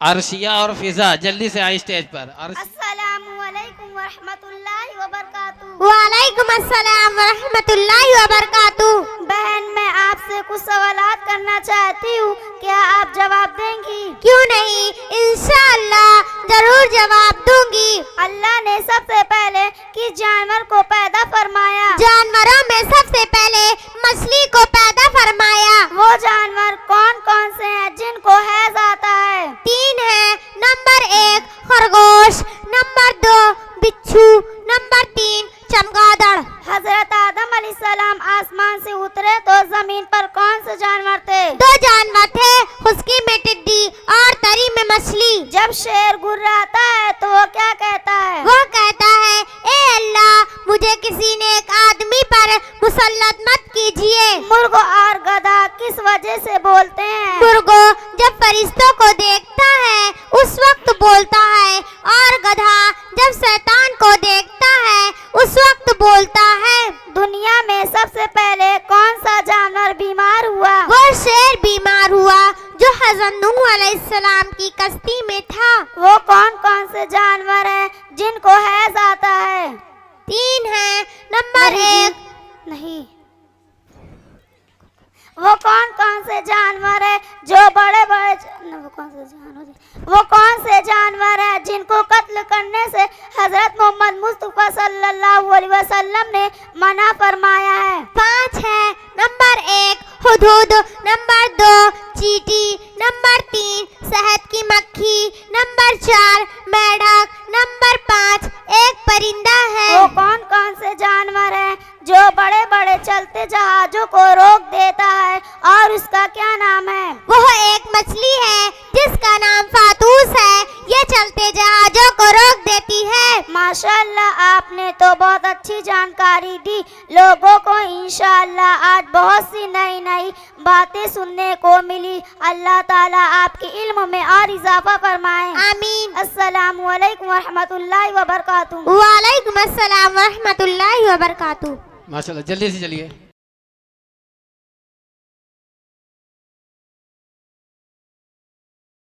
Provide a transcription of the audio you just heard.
अर्शिया और फिजा जल्दी से आई स्टेज पर। अस्सलामुअलैकुम वरहमतुल्लाहि वबरकातुहू। वालेकुम अस्सलाम वरहमतुल्लाहि वबरकातुहू। बहन, मैं आपसे कुछ सवालात करना चाहती हूँ, क्या आप जवाब देंगी? क्यों नहीं, इंशाअल्लाह जरूर जवाब दूंगी। अल्लाह ने सबसे पहले किस जानवर को पैदा फरमाया? जानवरों में सबसे पहले मछली को पैदा फरमाया। वो जानवर कौन कौन से हैं जिनको हैज आता है? 3 है। नंबर 1 खरगोश, नंबर 2 बिच्छू, नंबर 3 चमगादड़। हजरत आदम अलैहिस्सलाम आसमान से उतरे तो जमीन पर कौन से जानवर थे? 2 जानवर थे, खुशकी में टिड्डी और तरी में मछली। जब शेर गुर्राता है तो वो क्या कहता है? वो कहता है, ए अल्लाह मुझे किसी नेक आदमी पर मुसल्लत मत कीजिए। मुर्ग और गधा किस वजह से बोलते हैं? मुर्गो जब फरिश्तों को देखता है उस वक्त बोलता है, और गधा जब शैतान को देखता है उस वक्त बोलता है। दुनिया में सबसे पहले कौन सा जानवर बीमार हुआ? वो शेर बीमार हुआ जो हज़रत नूह अलैहिस्सलाम की कश्ती में था। वो कौन कौन से जानवर हैं जिनको हैज आता है? 3 है। नंबर 1 नहीं। वो कौन कौन से जानवर है जो बड़े बड़े वो कौन से जानवर है जिनको कत्ल करने से हजरत मोहम्मद मुस्तफा सल्लल्लाहु अलैहि वसल्लम ने मना फरमाया है? 5 है। नंबर 1 हुदहुद, नंबर 2 चींटी, नंबर 3 शहद की मक्खी, नंबर 4 मेढक, नंबर 5 एक परिंदा है। वो कौन कौन से जानवर हैं जो बड़े बड़े चलते जहाजों को रोक देता है और उसका क्या नाम है? वो एक मछली है जिसका नाम फातूस है, ये चलते जहाजों को रोक देती है। माशाअल्लाह, आपने तो बहुत अच्छी जानकारी दी लोगों को। इंशाअल्लाह आज बहुत सी नई नई बातें सुनने को मिली। अल्लाह ताला आपके इल्म में और इजाफा फरमाए। आमीन। अस्सलामु अलैकुम वरहमतुल्लाहि वबरकातुहू। वालेकुम अस्सलाम वरहमतुल्लाहि वबरकातुहू। माशाल्लाह, जल्दी से चलिए।